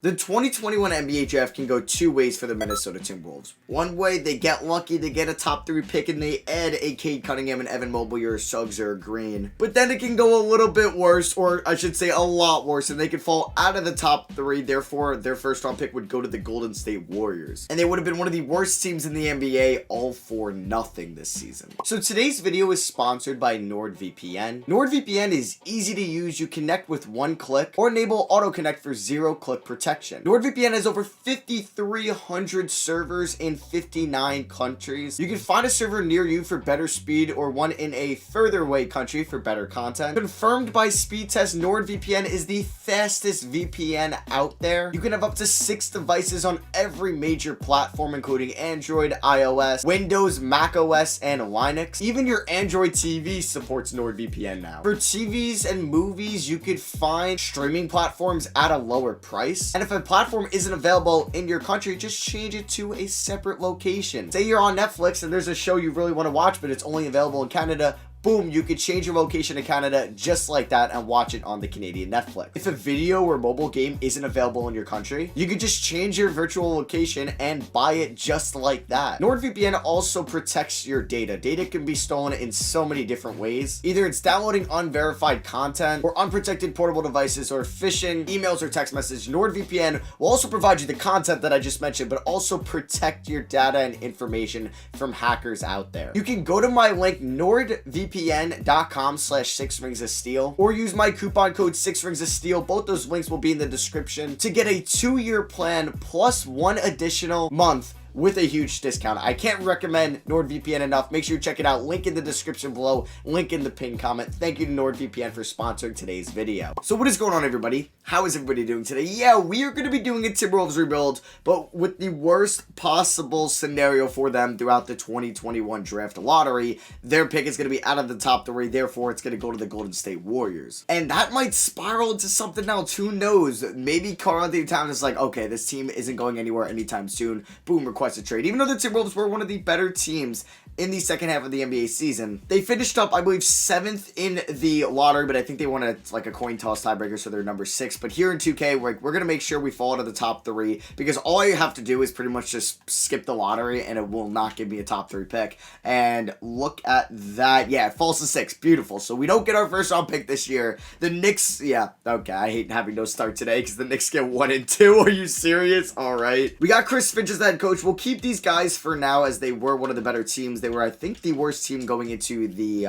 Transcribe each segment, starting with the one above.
The 2021 NBA draft can go two ways for the Minnesota Timberwolves. One way, they get lucky to get a top 3 pick and they add a Cade Cunningham and Evan Mobley or Suggs or Green. But then it can go a little bit worse, or I should say a lot worse, and they could fall out of the top 3. Therefore, their first round pick would go to the Golden State Warriors. And they would have been one of the worst teams in the NBA, all for nothing this season. So today's video is sponsored by NordVPN. NordVPN is easy to use. You connect with one click or enable auto connect for 0-click protection. NordVPN has over 5,300 servers in 59 countries. You can find a server near you for better speed or one in a further away country for better content. Confirmed by speed test, NordVPN is the fastest VPN out there. You can have up to 6 devices on every major platform, including Android, iOS, Windows, macOS, and Linux. Even your Android TV supports NordVPN now. For TVs and movies, you could find streaming platforms at a lower price. And if a platform isn't available in your country, just change it to a separate location. Say you're on Netflix and there's a show you really want to watch, but it's only available in Canada. Boom, you could change your location to Canada just like that and watch it on the Canadian Netflix. If a video or mobile game isn't available in your country, you could just change your virtual location and buy it just like that. NordVPN also protects your data. Data can be stolen in so many different ways. Either it's downloading unverified content or unprotected portable devices or phishing, emails or text messages. NordVPN will also provide you the content that I just mentioned, but also protect your data and information from hackers out there. You can go to my link, NordVPN.com/6ringsofsteel, or use my coupon code 6ringsofsteel. Both those links will be in the description to get a 2-year plan plus 1 additional month with a huge discount. I can't recommend NordVPN enough. Make sure you check it out. Link in the description below. Link in the pinned comment. Thank you to NordVPN for sponsoring today's video. So what is going on, everybody? How is everybody doing today? Yeah, we are going to be doing a Timberwolves rebuild, but with the worst possible scenario for them throughout the 2021 draft lottery. Their pick is going to be out of the top 3. Therefore, it's going to go to the Golden State Warriors. And that might spiral into something else. Who knows? Maybe Karl-Anthony Towns is like, okay, this team isn't going anywhere anytime soon. Boom, request a trade. Even though the Timberwolves were one of the better teams in the second half of the NBA season, they finished up, I believe, 7th in the lottery, but I think they wanted like a coin toss tiebreaker, so they're number 6. But here in 2K, we're going to make sure we fall to the top 3, because all you have to do is pretty much just skip the lottery and it will not give me a top 3 pick. And look at that. Yeah, it falls to 6. Beautiful. So we don't get our first round pick this year. The Knicks, yeah, okay, I hate having no start today because the Knicks get 1 and 2. Are you serious? All right. We got Chris Finch as the head coach. We'll keep these guys for now as they were one of the better teams. They were, I think, the worst team going into the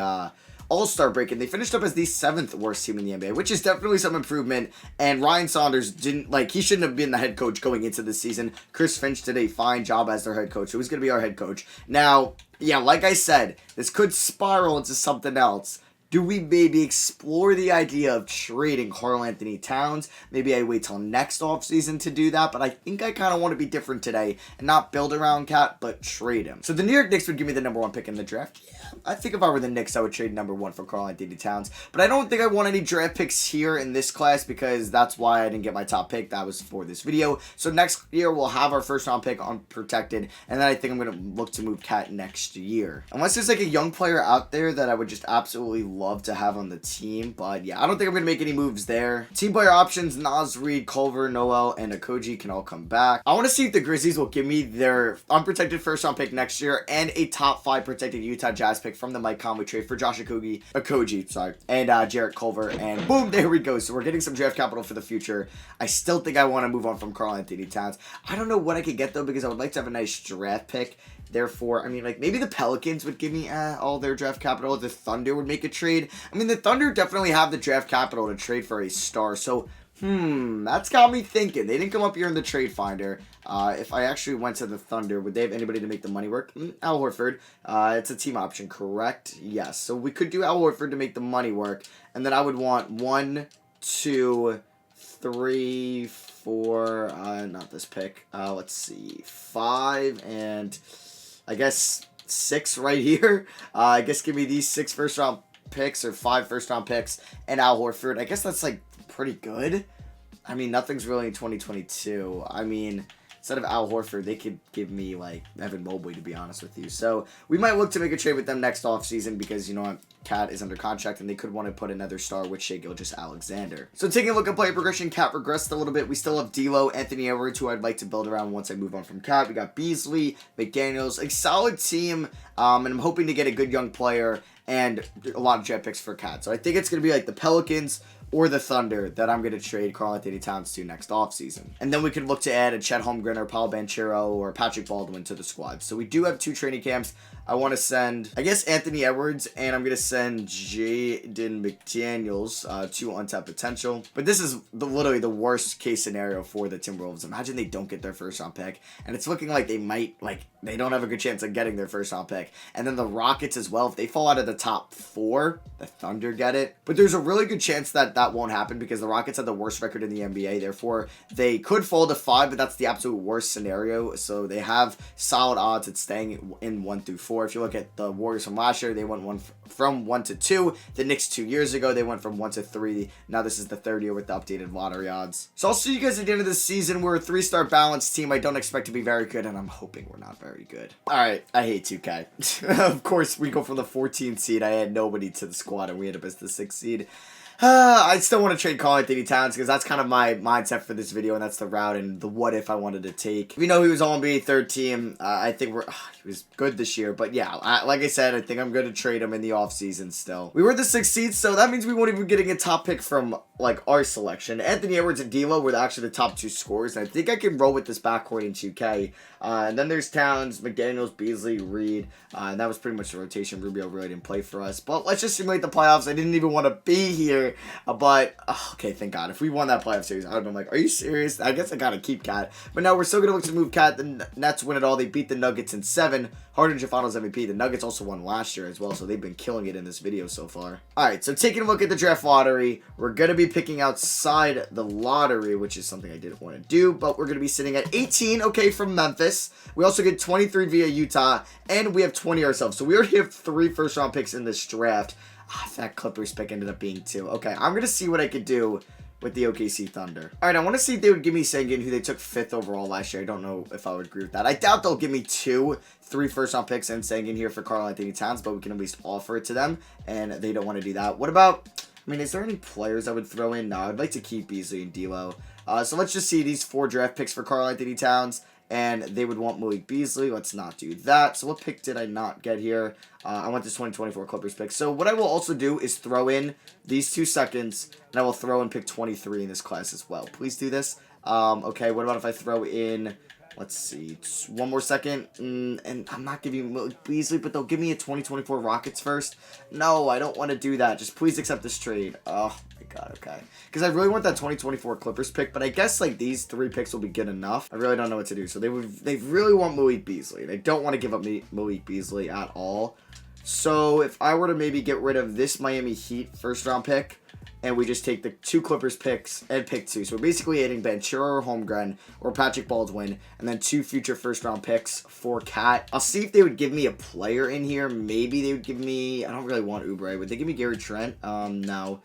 All-Star break, and they finished up as the 7th worst team in the NBA, which is definitely some improvement. And Ryan Saunders he shouldn't have been the head coach going into this season. Chris Finch did a fine job as their head coach, so he's going to be our head coach. Now, yeah, like I said, this could spiral into something else. Do we maybe explore the idea of trading Karl-Anthony Towns? Maybe I wait till next offseason to do that, but I think I kind of want to be different today and not build around Cat, but trade him. So the New York Knicks would give me the number 1 pick in the draft. Yeah, I think if I were the Knicks, I would trade number 1 for Karl-Anthony Towns, but I don't think I want any draft picks here in this class because that's why I didn't get my top pick. That was for this video. So next year, we'll have our first round pick unprotected, and then I think I'm going to look to move Cat next year. Unless there's like a young player out there that I would just absolutely love to have on the team, but yeah, I don't think I'm going to make any moves there. Team player options, Naz Reid, Culver, Noel, and Okogie can all come back. I want to see if the Grizzlies will give me their unprotected first round pick next year and a top 5 protected Utah Jazz pick from the Mike Conley trade for Josh Okogie, and Jarrett Culver, and boom, there we go. So we're getting some draft capital for the future. I still think I want to move on from Karl-Anthony Towns. I don't know what I could get though, because I would like to have a nice draft pick. Therefore, I mean, like, maybe the Pelicans would give me all their draft capital. The Thunder would make a trade. I mean, the Thunder definitely have the draft capital to trade for a star. So, that's got me thinking. They didn't come up here in the trade finder. If I actually went to the Thunder, would they have anybody to make the money work? Al Horford. It's a team option, correct? Yes. So we could do Al Horford to make the money work. And then I would want 1, 2, 3, 4, not this pick. Let's see, 5, and I guess 6 right here. I guess give me these 6 first round picks or 5 first round picks and Al Horford. I guess that's like pretty good. I mean, nothing's really in 2022. I mean, instead of Al Horford, they could give me, like, Evan Mobley, to be honest with you. So we might look to make a trade with them next offseason because, you know what, Cat is under contract, and they could want to put another star with Shai Gilgeous-Alexander. So taking a look at player progression, Cat regressed a little bit. We still have D'Lo, Anthony Edwards, who I'd like to build around once I move on from Cat. We got Beasley, McDaniels, a solid team, and I'm hoping to get a good young player and a lot of draft picks for Cat. So I think it's going to be like the Pelicans or the Thunder that I'm going to trade Karl-Anthony Towns to next offseason. And then we could look to add a Chet Holmgren or Paolo Banchero or Patrick Baldwin to the squad. So we do have 2 training camps. I want to send, I guess, Anthony Edwards, and I'm going to send Jaden McDaniels to untapped potential. But this is literally the worst case scenario for the Timberwolves. Imagine they don't get their first round pick, and it's looking like they might, like, they don't have a good chance of getting their first round pick. And then the Rockets as well, if they fall out of the top 4, the Thunder get it. But there's a really good chance that that won't happen because the Rockets have the worst record in the NBA. Therefore, they could fall to 5, but that's the absolute worst scenario. So they have solid odds at staying in 1 through 4. If you look at the Warriors from last year, they went from 1 to 2. The Knicks 2 years ago, they went from 1 to 3. Now this is the 3rd year with the updated lottery odds. So I'll see you guys at the end of the season. We're a 3-star balanced team. I don't expect to be very good, and I'm hoping we're not very good. All right, I hate 2K. Of course, we go from the 14th seed. I had nobody to the squad, and we ended up as the 6th seed. I still want to trade Karl-Anthony Towns because that's kind of my mindset for this video, and that's the route and the what if I wanted to take. We know he was All-NBA 3rd team. I think he was good this year, but yeah, like I said, I think I'm going to trade him in the offseason still. We were the 6th seed, so that means we won't even be getting a top pick from, like, our selection. Anthony Edwards and D'Lo were actually the top 2 scorers, and I think I can roll with this backcourt in 2K. And then there's Towns, McDaniels, Beasley, Reed, and that was pretty much the rotation. Rubio really didn't play for us, but let's just simulate the playoffs. I didn't even want to be here, but okay, thank God. If we won that playoff series, I would have been like, are you serious? I guess I gotta keep Cat. But no, we're still gonna look to move Cat. The Nets win it all. They beat the Nuggets in 7. Harden's your finals MVP. The Nuggets also won last year as well, so they've been killing it in this video so far. Alright, so taking a look at the draft lottery, we're gonna be picking outside the lottery, which is something I didn't want to do, but we're gonna be sitting at 18, okay, from Memphis. We also get 23 via Utah, and we have 20 ourselves. So we already have 3 first-round picks in this draft. That Clippers pick ended up being 2. Okay, I'm going to see what I could do with the OKC Thunder. All right, I want to see if they would give me Sengun, who they took 5th overall last year. I don't know if I would agree with that. I doubt they'll give me 3 first-round picks and Sengun here for Karl-Anthony Towns, but we can at least offer it to them, and they don't want to do that. What about, I mean, is there any players I would throw in? No, I'd like to keep Beasley and D'Lo. So let's just see these 4 draft picks for Karl-Anthony Towns. And they would want Malik Beasley. Let's not do that. So what pick did I not get here? I want this 2024 Clippers pick. So what I will also do is throw in these 2 seconds. And I will throw in pick 23 in this class as well. Please do this. Okay, what about if I throw in, let's see, 1 more second. And I'm not giving Malik Beasley, but they'll give me a 2024 Rockets first. No, I don't want to do that. Just please accept this trade. Oh, my God, okay. Because I really want that 2024 Clippers pick, but I guess, like, these 3 picks will be good enough. I really don't know what to do. So they really want Malik Beasley. They don't want to give up Malik Beasley at all. So if I were to maybe get rid of this Miami Heat first-round pick, and we just take the 2 Clippers picks and pick 2. So we're basically adding Banchero or Holmgren or Patrick Baldwin, and then 2 future first-round picks for Cat. I'll see if they would give me a player in here. Maybe they would give me, I don't really want Oubre. Would they give me Gary Trent? No.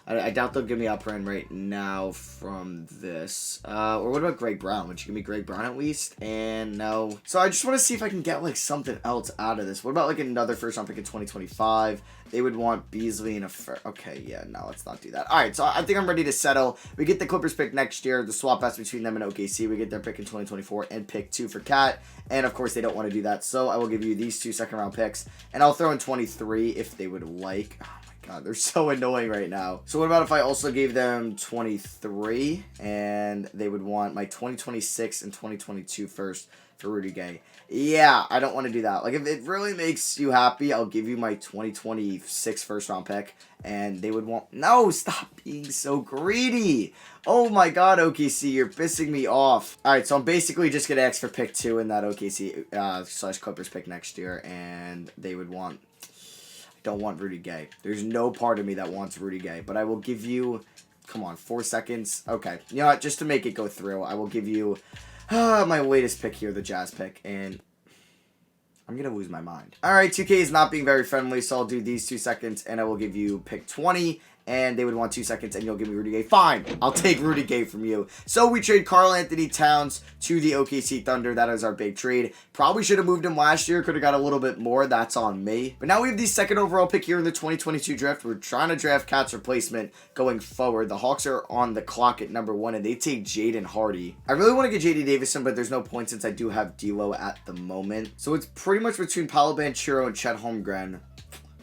I doubt they'll give me Alperen right now from this. Or what about Greg Brown? Would you give me Greg Brown at least? And no. So I just want to see if I can get, like, something else out of this. What about, like, another first-round pick in 2025? They would want Beasley and a okay, yeah, no, let's not do that. All right, so I think I'm ready to settle. We get the Clippers pick next year. The swap pass between them and OKC. We get their pick in 2024 and pick 2 for Cat. And, of course, they don't want to do that. So I will give you these 2 second-round picks. And I'll throw in 23 if they would like. Oh, my God, they're so annoying right now. So what about if I also gave them 23 and they would want my 2026 and 2022 first for Rudy Gay? Yeah, I don't want to do that. Like, if it really makes you happy, I'll give you my 2026 first-round pick, and they would want... No, stop being so greedy. Oh, my God, OKC, you're pissing me off. All right, so I'm basically just going to ask for pick 2 in that OKC slash Clippers pick next year, and they would want... I don't want Rudy Gay. There's no part of me that wants Rudy Gay, but I will give you... Come on, 4 seconds. Okay, you know what? Just to make it go through, I will give you... my latest pick here, the Jazz pick, and I'm going to lose my mind. All right, 2K is not being very friendly, so I'll do these 2 seconds, and I will give you pick 20 and they would want 2 seconds, and you'll give me Rudy Gay. Fine, I'll take Rudy Gay from you. So we trade Karl-Anthony Towns to the OKC Thunder. That is our big trade. Probably should have moved him last year. Could have got a little bit more. That's on me. But now we have the second overall pick here in the 2022 draft. We're trying to draft Cat's replacement going forward. The Hawks are on the clock at number 1, and they take Jaden Hardy. I really want to get J.D. Davison, but there's no point since I do have D'Lo at the moment. So it's pretty much between Paolo Banchero and Chet Holmgren.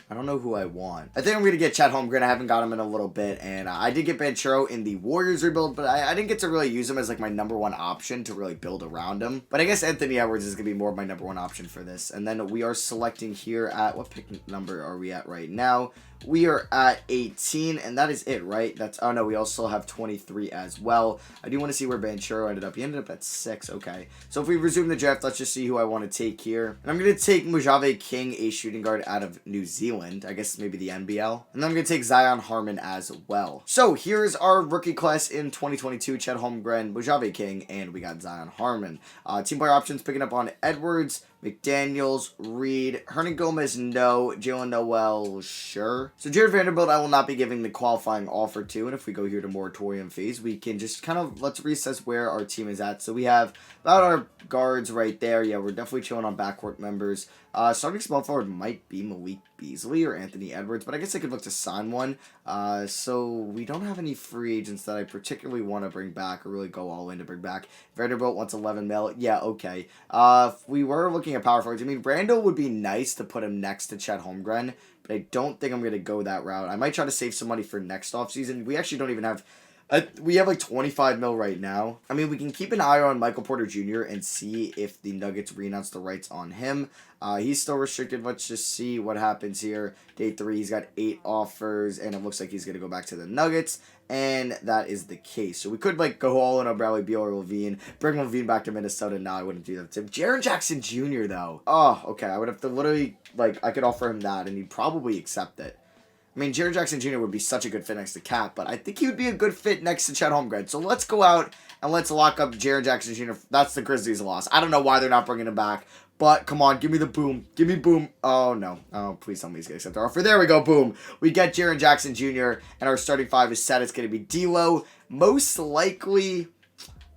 I don't know who I want. I think I'm going to get Chet Holmgren. I haven't got him in a little bit. And I did get Banchero in the Warriors rebuild, but I didn't get to really use him as like my number 1 option to really build around him. But I guess Anthony Edwards is going to be more of my number 1 option for this. And then we are selecting here at, what pick number are we at right now? We are at 18, and that is it, right? That's, oh no, we also have 23 as well. I do want to see where Banchero ended up. He ended up at 6, okay. So if we resume the draft, let's just see who I want to take here. And I'm going to take Mojave King, a shooting guard out of New Zealand. I guess maybe the NBL. And then I'm going to take Zion Harmon as well. So here's our rookie class in 2022. Chet Holmgren, Mojave King, and we got Zion Harmon. Team player options picking up on Edwards, McDaniels, Reed, Hernan Gomez, no. Jalen Noel, sure. So Jared Vanderbilt, I will not be giving the qualifying offer to. And if we go here to moratorium phase, we can just kind of, let's reassess where our team is at. So we have about our guards right there. Yeah, we're definitely chilling on backcourt members. Starting small forward might be Malik Beasley or Anthony Edwards, but I guess I could look to sign one. So we don't have any free agents that I particularly want to bring back or really go all in to bring back. Vanderbilt wants 11 mil. Yeah, okay. If we were looking at power forwards, I mean, Randall would be nice to put him next to Chet Holmgren, but I don't think I'm going to go that route. I might try to save some money for next offseason. We actually don't even have... we have like 25 mil right now. I mean, we can keep an eye on Michael Porter Jr. and see if the Nuggets renounce the rights on him. He's still restricted. Let's just see what happens here. Day 3, he's got 8 offers, and it looks like he's going to go back to the Nuggets, and that is the case. So we could like go all in on Bradley Beal or Levine, bring Levine back to Minnesota. No, I wouldn't do that to him. Jaren Jackson Jr. though. Oh, okay. I would have to literally, like, I could offer him that, and he'd probably accept it. I mean, Jaren Jackson Jr. would be such a good fit next to Cat, but I think he would be a good fit next to Chet Holmgren. So let's go out and let's lock up Jaren Jackson Jr. That's the Grizzlies' loss. I don't know why they're not bringing him back, but come on, give me the boom. Give me boom. Oh, no. Oh, please tell me he's going to accept our offer. There we go, boom. We get Jaren Jackson Jr., and our starting 5 is set. It's going to be D'Lo. Most likely...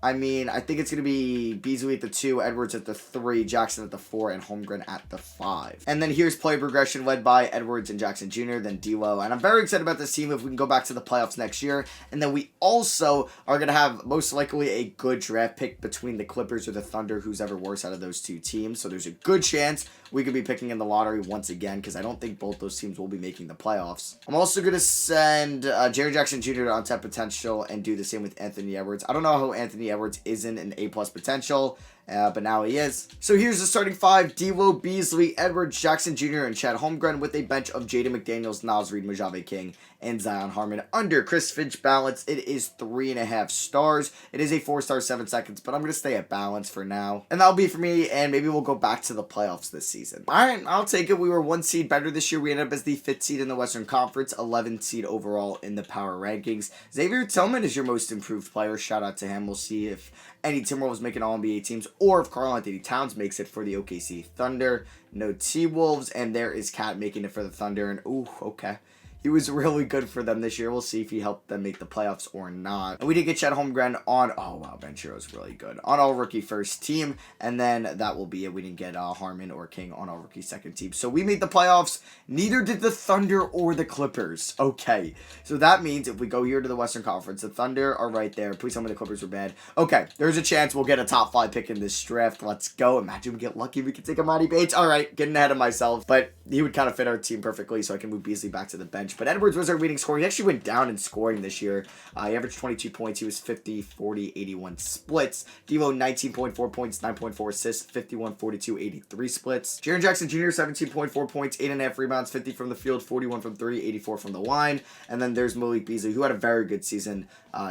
I mean, I think it's going to be Beasley at the 2, Edwards at the 3, Jackson at the 4, and Holmgren at the 5. And then here's player progression led by Edwards and Jackson Jr., then D'Lo. And I'm very excited about this team if we can go back to the playoffs next year. And then we also are going to have most likely a good draft pick between the Clippers or the Thunder, who's ever worse out of those two teams. So there's a good chance we could be picking in the lottery once again, because I don't think both those teams will be making the playoffs. I'm also going to send Jaren Jackson Jr. to untapped potential and do the same with Anthony Edwards. I don't know how Anthony Edwards isn't an A+ potential, but now he is. So here's the starting 5. D'Lo, Beasley, Edwards, Jackson Jr., and Chet Holmgren with a bench of Jaden McDaniels, Naz Reid, Mojave King, and Zion Harmon. Under Chris Finch balance, it is 3.5 stars. It is a 4-star, 7 seconds, but I'm going to stay at balance for now. And that'll be for me, and maybe we'll go back to the playoffs this season. All right, I'll take it. We were 1 seed better this year. We ended up as the 5th seed in the Western Conference, 11th seed overall in the power rankings. Xavier Tillman is your most improved player. Shout out to him. We'll see if any Timberwolves make an All-NBA teams, or if Karl-Anthony Towns makes it for the OKC Thunder. No T-Wolves, and there is Cat making it for the Thunder, and ooh, okay. He was really good for them this year. We'll see if he helped them make the playoffs or not. And we did get Chet Holmgren on... Oh, wow. Banchero's really good. On all rookie first team. And then that will be it. We didn't get Harmon or King on all rookie second team. So we made the playoffs. Neither did the Thunder or the Clippers. Okay. So that means if we go here to the Western Conference, the Thunder are right there. Please tell me the Clippers were bad. Okay. There's a chance we'll get a top 5 pick in this draft. Let's go. Imagine we get lucky. We could take Amani Bates. All right. Getting ahead of myself. But he would kind of fit our team perfectly, so I can move Beasley back to the bench. But Edwards was our leading scorer. He actually went down in scoring this year. He averaged 22 points. He was 50, 40, 81 splits. D'Lo, 19.4 points, 9.4 assists, 51, 42, 83 splits. Jaren Jackson Jr., 17.4 points, 8.5 rebounds, 50 from the field, 41 from 3, 84 from the line. And then there's Malik Beasley, who had a very good season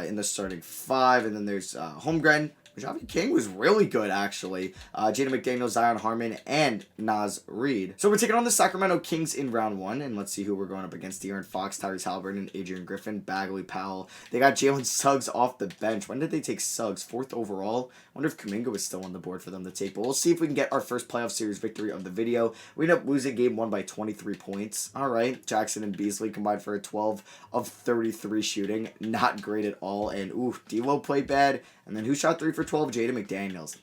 in the starting 5. And then there's Holmgren, Javi King was really good, actually. Jaden McDaniels, Zion Harmon, and Naz Reid. So we're taking on the Sacramento Kings in round 1, and let's see who we're going up against. De'Aaron Fox, Tyrese Halliburton, Adrian Griffin, Bagley Powell. They got Jalen Suggs off the bench. When did they take Suggs? 4th overall? I wonder if Kuminga was still on the board for them to take. But we'll see if we can get our first playoff series victory of the video. We end up losing game 1 by 23 points. All right. Jackson and Beasley combined for a 12 of 33 shooting. Not great at all. And, ooh, D'Lo played bad. And then who shot 3 for 12? Jaden McDaniels.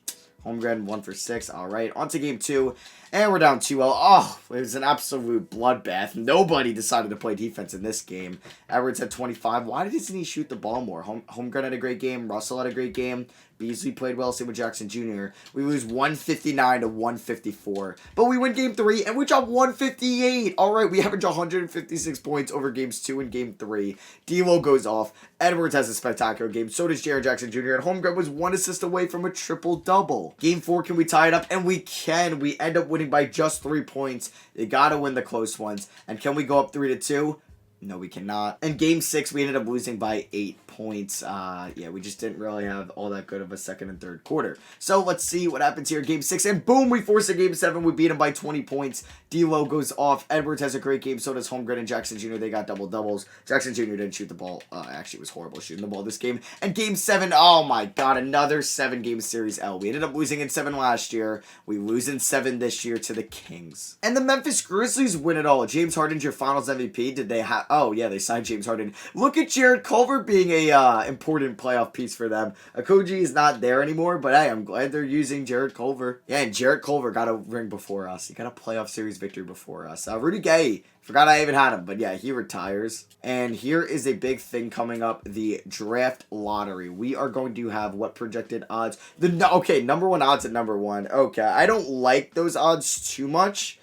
Holmgren 1 for 6. All right, on to game 2. And we're down 2-0. Oh, it was an absolute bloodbath. Nobody decided to play defense in this game. Edwards had 25. Why didn't he shoot the ball more? Holmgren had a great game. Russell had a great game. Beasley played well. Same with Jackson Jr. We lose 159 to 154. But we win game 3, and we drop 158. All right, we average 156 points over games 2 and game 3. D'Lo goes off. Edwards has a spectacular game. So does Jaren Jackson Jr. And Holmgren was 1 assist away from a triple-double. Game 4, can we tie it up? And we can. We end up winning by just 3 points. You gotta win the close ones. And can we go up 3-2? No, we cannot. And game 6, we ended up losing by 8 points. Yeah, we just didn't really have all that good of a second and third quarter. So let's see what happens here. Game 6, and boom, we force a game 7. We beat him by 20 points. D'Lo goes off. Edwards has a great game. So does Holmgren and Jackson Jr. They got double-doubles. Jackson Jr. didn't shoot the ball. Actually, it was horrible shooting the ball this game. And game 7, oh my god, another 7-game series L. We ended up losing in 7 last year. We lose in 7 this year to the Kings. And the Memphis Grizzlies win it all. James Harden's your finals MVP. Did they have... Oh, yeah, they signed James Harden. Look at Jared Culver being a important playoff piece for them. Akoji is not there anymore, but hey, I'm glad they're using Jared Culver. Yeah, and Jared Culver got a ring before us. He got a playoff series victory before us. Rudy Gay, forgot I even had him, but yeah, he retires. And here is a big thing coming up, the draft lottery. We are going to have what projected odds? Okay, number 1 odds at number 1. Okay, I don't like those odds too much.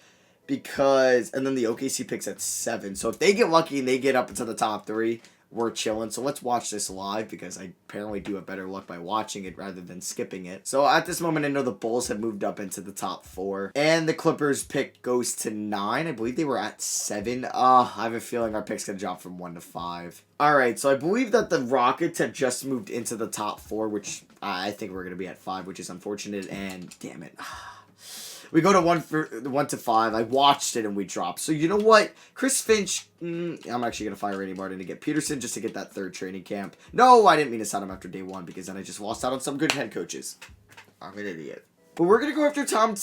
Because, and then the OKC picks at 7. So if they get lucky and they get up into the top 3, we're chilling. So let's watch this live because I apparently do have better luck by watching it rather than skipping it. So at this moment, I know the Bulls have moved up into the top 4. And the Clippers pick goes to 9. I believe they were at 7. I have a feeling our pick's going to drop from 1 to 5. All right, so I believe that the Rockets have just moved into the top 4, which I think we're going to be at 5, which is unfortunate. And damn it. We go to 1 to 5. I watched it and we dropped. So you know what? Chris Finch, I'm actually going to fire Randy Martin to get Peterson just to get that 3rd training camp. No, I didn't mean to sign him after day 1 because then I just lost out on some good head coaches. I'm an idiot. But we're going to go after Tom...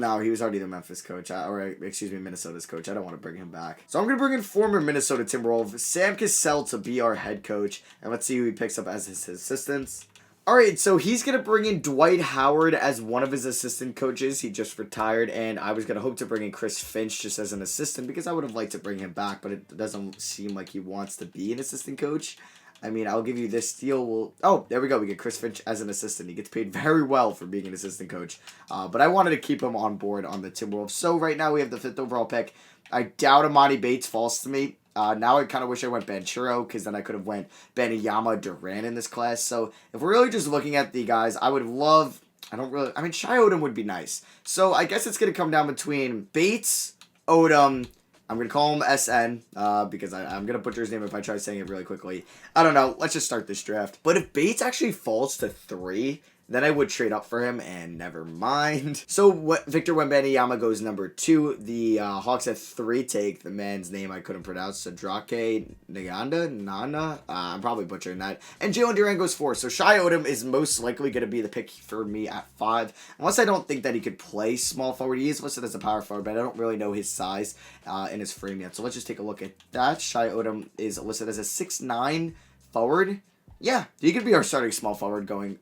no, he was already the Memphis coach. Minnesota's coach. I don't want to bring him back. So I'm going to bring in former Minnesota Timberwolves, Sam Cassell, to be our head coach. And let's see who he picks up as his assistants. Alright, so he's going to bring in Dwight Howard as one of his assistant coaches. He just retired, and I was going to hope to bring in Chris Finch just as an assistant because I would have liked to bring him back, but it doesn't seem like he wants to be an assistant coach. I mean, I'll give you this deal. Oh, there we go. We get Chris Finch as an assistant. He gets paid very well for being an assistant coach, but I wanted to keep him on board on the Timberwolves. So right now we have the 5th overall pick. I doubt Amani Bates falls to me. Now I kind of wish I went Banchero because then I could have went Beniyama Durant in this class. So if we're really just looking at the guys, I would love... Shai Odom would be nice. So I guess it's going to come down between Bates, Odom... I'm going to call him SN because I'm going to butcher his name if I try saying it really quickly. I don't know. Let's just start this draft. But if Bates actually falls to 3... then I would trade up for him, and never mind. So Victor Wembanyama goes number 2. The Hawks at 3 take the man's name I couldn't pronounce, Sadrake Nana. I'm probably butchering that. And Jalen Duran goes 4. So Shai Odom is most likely going to be the pick for me at 5. Unless I don't think that he could play small forward. He is listed as a power forward, but I don't really know his size and his frame yet. So let's just take a look at that. Shai Odom is listed as a 6'9" forward. Yeah, he could be our starting small forward going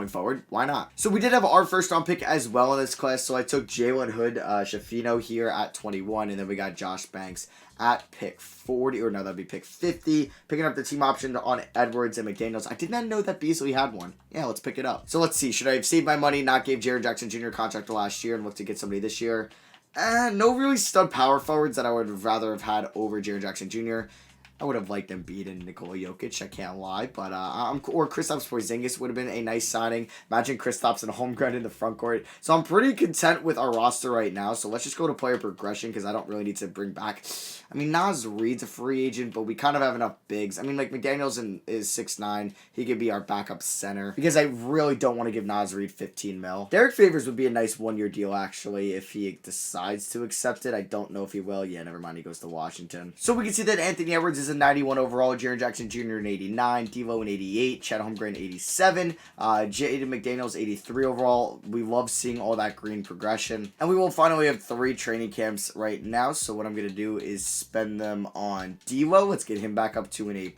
forward. Why not? So we did have our first round pick as well in this class. So I took Jalen Hood, Shafino here at 21, and then we got Josh Banks at pick 40, or no, that'd be pick 50. Picking up the team option on Edwards and McDaniels. I did not know that Beasley had one. Yeah, let's pick it up. So let's see. Should I have saved my money, not gave Jaren Jackson Jr. a contract last year, and look to get somebody this year? No really stud power forwards that I would rather have had over Jaren Jackson Jr. I would have liked Embiid and Nikola Jokic, I can't lie, but or Kristaps Porzingis would have been a nice signing. Imagine Kristaps and Holmgren in the front court. So I'm pretty content with our roster right now. So let's just go to player progression because I don't really need to bring back. I mean, Naz Reid's a free agent, but we kind of have enough bigs. I mean, like McDaniels is 6'9". He could be our backup center because I really don't want to give Naz Reid 15 mil. Derek Favors would be a nice 1-year deal actually if he decides to accept it. I don't know if he will. Yeah, never mind. He goes to Washington. So we can see that Anthony Edwards is a 91 overall, Jaren Jackson Jr. an 89, Devo an 88, Chet Holmgren 87, Jaden McDaniels 83 overall. We love seeing all that green progression. And we will finally have 3 training camps right now. So what I'm going to do is spend them on Devo. Let's get him back up to an A+.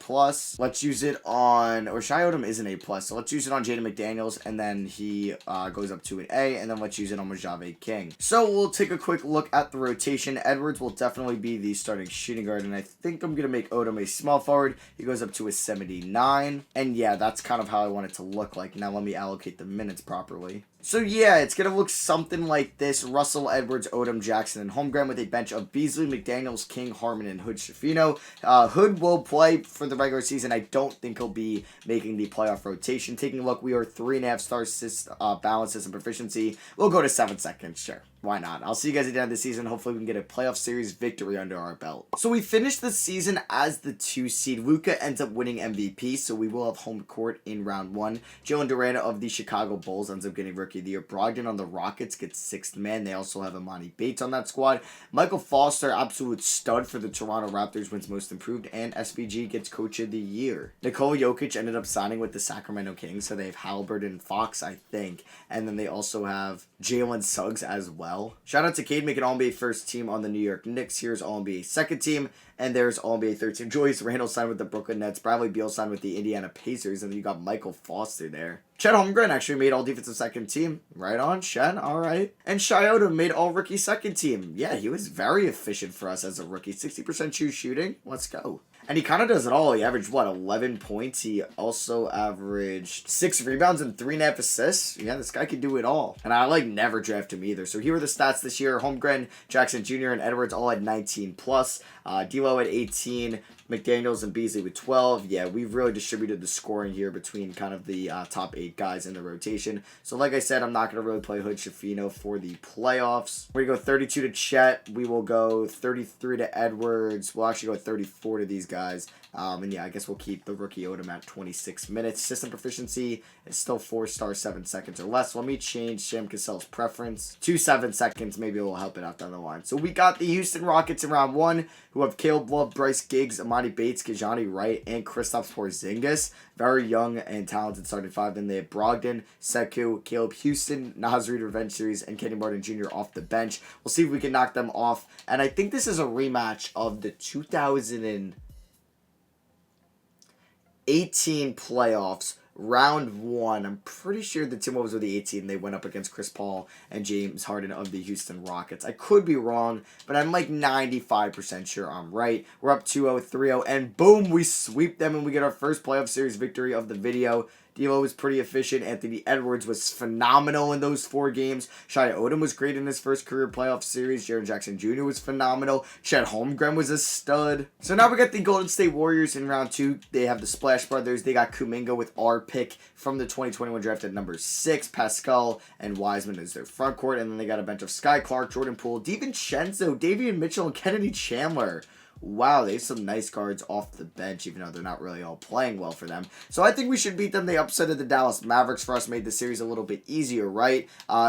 Let's use it on, or Shai Odom is an A+. So let's use it on Jaden McDaniels, and then he goes up to an A, and then let's use it on Mojave King. So we'll take a quick look at the rotation. Edwards will definitely be the starting shooting guard, and I think I'm going to make Odom a small forward. He goes up to a 79. And yeah, that's kind of how I want it to look like. Now let me allocate the minutes properly. So yeah, it's going to look something like this. Russell, Edwards, Odom, Jackson, and Holmgren with a bench of Beasley, McDaniels, King, Harmon, and Hood Schifino. Hood will play for the regular season. I don't think he'll be making the playoff rotation. Taking a look, we are 3.5 stars balance, system proficiency. We'll go to 7 seconds, sure. Why not? I'll see you guys at the end of the season. Hopefully we can get a playoff series victory under our belt. So we finished the season as the 2 seed. Luka ends up winning MVP, so we will have home court in round 1. Jalen Duran of the Chicago Bulls ends up getting Rookie of the Year. Brogdon on the Rockets gets 6th man. They also have Imani Bates on that squad. Michael Foster, absolute stud for the Toronto Raptors, wins Most Improved, and SVG gets Coach of the Year. Nikola Jokic ended up signing with the Sacramento Kings, so they have Halliburton and Fox, I think, and then they also have Jalen Suggs as well. Shout out to Cade making All-NBA first team on the New York Knicks. Here's All-NBA second team. And there's All-NBA third team. Julius Randle signed with the Brooklyn Nets. Bradley Beal signed with the Indiana Pacers. And then you got Michael Foster there. Chet Holmgren actually made All-Defensive second team. Right on, Chet. All right. And Shai Odom made All-Rookie second team. Yeah, he was very efficient for us as a rookie. 60% true shooting. Let's go. And he kind of does it all. He averaged, 11 points? He also averaged 6 rebounds and 3.5 assists. Yeah, this guy can do it all. And I, never draft him either. So here are the stats this year. Holmgren, Jackson Jr., and Edwards all had 19+. D'Lo at 18. McDaniels and Beasley with 12. Yeah, we've really distributed the scoring here between kind of the top 8 guys in the rotation. So like I said, I'm not going to really play Hood Schifino for the playoffs. We're going to go 32 to Chet. We will go 33 to Edwards. We'll actually go 34 to these guys. And yeah, I guess we'll keep the rookie Odom at 26 minutes. System proficiency is still 4 stars, 7 seconds or less. Let me change Sam Cassell's preference to 7 seconds. Maybe it will help it out down the line. So we got the Houston Rockets in round 1, who have Caleb Love, Bryce Giggs, Imani Bates, Kajani Wright, and Kristaps Porzingis. Very young and talented starting 5. Then they have Brogdon, Sekou, Caleb Houston, Naz Reid Revenge Series, and Kenny Martin Jr. off the bench. We'll see if we can knock them off. And I think this is a rematch of the 2018 playoffs, round 1. I'm pretty sure the Timberwolves were the 18. They went up against Chris Paul and James Harden of the Houston Rockets. I could be wrong, but I'm 95% sure I'm right. We're up 2-0, 3-0, and boom, we sweep them and we get our first playoff series victory of the video. D'Lo was pretty efficient. Anthony Edwards was phenomenal in those 4 games. Shai Odom was great in his first career playoff series. Jaren Jackson Jr. was phenomenal. Chet Holmgren was a stud. So now we got the Golden State Warriors in round 2. They have the Splash Brothers. They got Kuminga with our pick from the 2021 draft at number 6. Pascal and Wiseman is their front court. And then they got a bench of Sky Clark, Jordan Poole, DiVincenzo, Davian Mitchell, and Kennedy Chandler. Wow, they have some nice guards off the bench, even though they're not really all playing well for them. So I think we should beat them. They upset the Dallas Mavericks for us, made the series a little bit easier, right?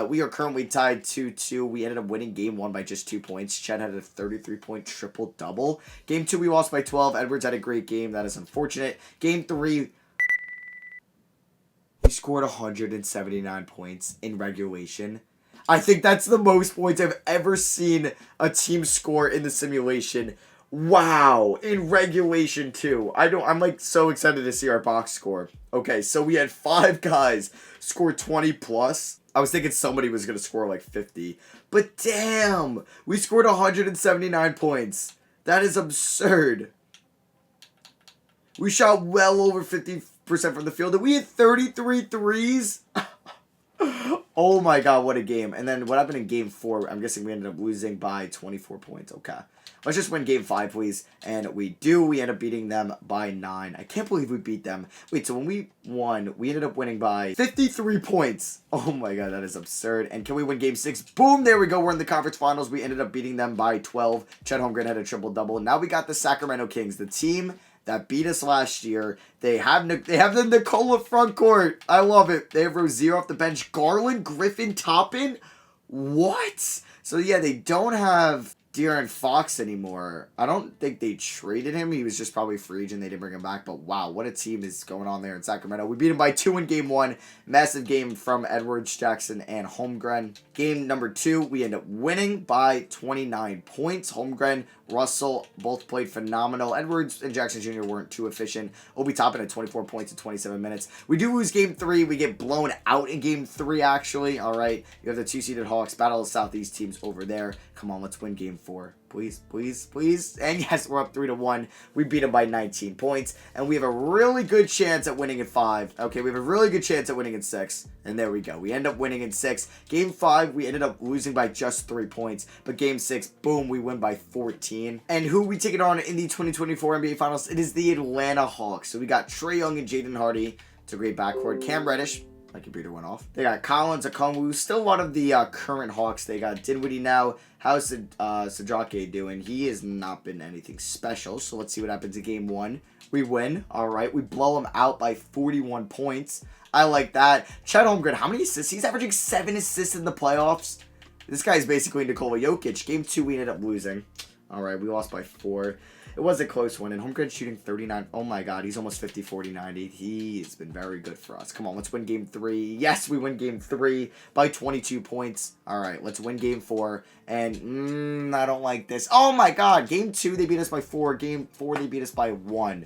We are currently tied 2-2. We ended up winning game 1 by just 2 points. Chet had a 33-point triple-double. Game 2, we lost by 12. Edwards had a great game. That is unfortunate. Game 3, we scored 179 points in regulation. I think that's the most points I've ever seen a team score in the simulation. Wow, in regulation too. I'm so excited to see our box score. Okay, so we had 5 guys score 20 plus. I was thinking somebody was going to score 50. But damn, we scored 179 points. That is absurd. We shot well over 50% from the field, and we had 33 threes. Oh my god, what a game. And then what happened in game 4? I'm guessing we ended up losing by 24 points. Okay. Let's just win game 5, please. And we do. We end up beating them by 9. I can't believe we beat them. Wait, so when we won, we ended up winning by 53 points. Oh my god, that is absurd. And can we win game 6? Boom, there we go. We're in the conference finals. We ended up beating them by 12. Chet Holmgren had a triple-double. Now we got the Sacramento Kings, the team that beat us last year. They have the Nikola front court. I love it. They have Rozier off the bench. Garland, Griffin, Toppin. What? So yeah, they don't have De'Aaron Fox anymore. I don't think they traded him. He was just probably free agent. They didn't bring him back. But wow, what a team is going on there in Sacramento. We beat him by 2 in game 1. Massive game from Edwards, Jackson, and Holmgren. Game number 2, we end up winning by 29 points. Holmgren, Russell both played phenomenal. Edwards and Jackson Jr. weren't too efficient. Obi Toppin at 24 points in 27 minutes. We do lose game 3. We get blown out in game 3, actually. All right. You have the 2-seeded Hawks. Battle of Southeast teams over there. Come on, let's win game 4. Please, please, please. And yes, we're up 3-1. We beat them by 19 points. And we have a really good chance at winning in 5. Okay, we have a really good chance at winning in 6. And there we go. We end up winning in 6. Game 5, we ended up losing by just 3 points. But game 6, boom, we win by 14. And who we take it on in the 2024 NBA Finals? It is the Atlanta Hawks. So we got Trae Young and Jaden Hardy. It's a great backcourt. Cam Reddish. My computer went off. They got Collins, Okongwu. Still a lot of the current Hawks. They got Dinwiddie now. How's Sajake doing? He has not been anything special. So let's see what happens in game 1. We win. All right. We blow him out by 41 points. I like that. Chet Holmgren, how many assists? He's averaging 7 assists in the playoffs. This guy is basically Nikola Jokic. Game 2, we ended up losing. All right. We lost by 4. It was a close one, and Holmgren shooting 39. Oh my god, he's almost 50, 40, 90. He has been very good for us. Come on, let's win game 3. Yes, we win game 3 by 22 points. All right, let's win game 4. And I don't like this. Oh my god, game 2, they beat us by 4. Game 4, they beat us by 1.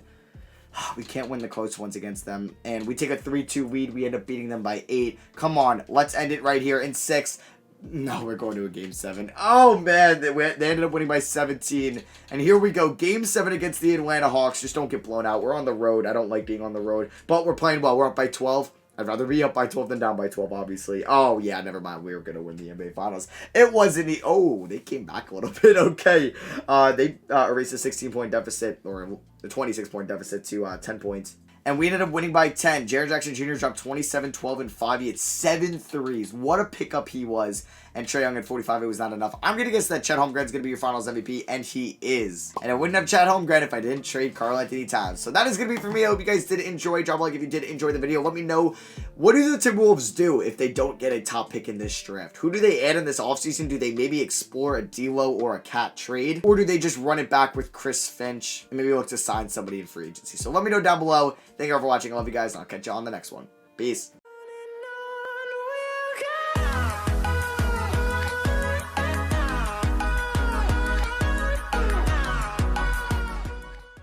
We can't win the close ones against them. And we take a 3-2 lead. We end up beating them by 8. Come on, let's end it right here in 6. No, we're going to a game 7. Oh, man. They ended up winning by 17. And here we go. Game 7 against the Atlanta Hawks. Just don't get blown out. We're on the road. I don't like being on the road. But we're playing well. We're up by 12. I'd rather be up by 12 than down by 12, obviously. Oh, yeah, never mind. We were going to win the NBA Finals. It wasn't the... Oh, they came back a little bit. Okay. They erased a 16-point deficit, or the 26-point deficit to 10 points. And we ended up winning by 10. Jaren Jackson Jr. dropped 27, 12, and 5. He had 7 threes. What a pickup he was. And Trae Young at 45, it was not enough. I'm going to guess that Chet Holmgren's going to be your finals MVP, and he is. And I wouldn't have Chet Holmgren if I didn't trade Karl-Anthony Towns. So that is going to be for me. I hope you guys did enjoy. Drop a like if you did enjoy the video. Let me know, what do the Timberwolves do if they don't get a top pick in this draft? Who do they add in this offseason? Do they maybe explore a D'Lo or a Cat trade? Or do they just run it back with Chris Finch and maybe look to sign somebody in free agency? So let me know down below. Thank you all for watching. I love you guys, and I'll catch you on the next one. Peace.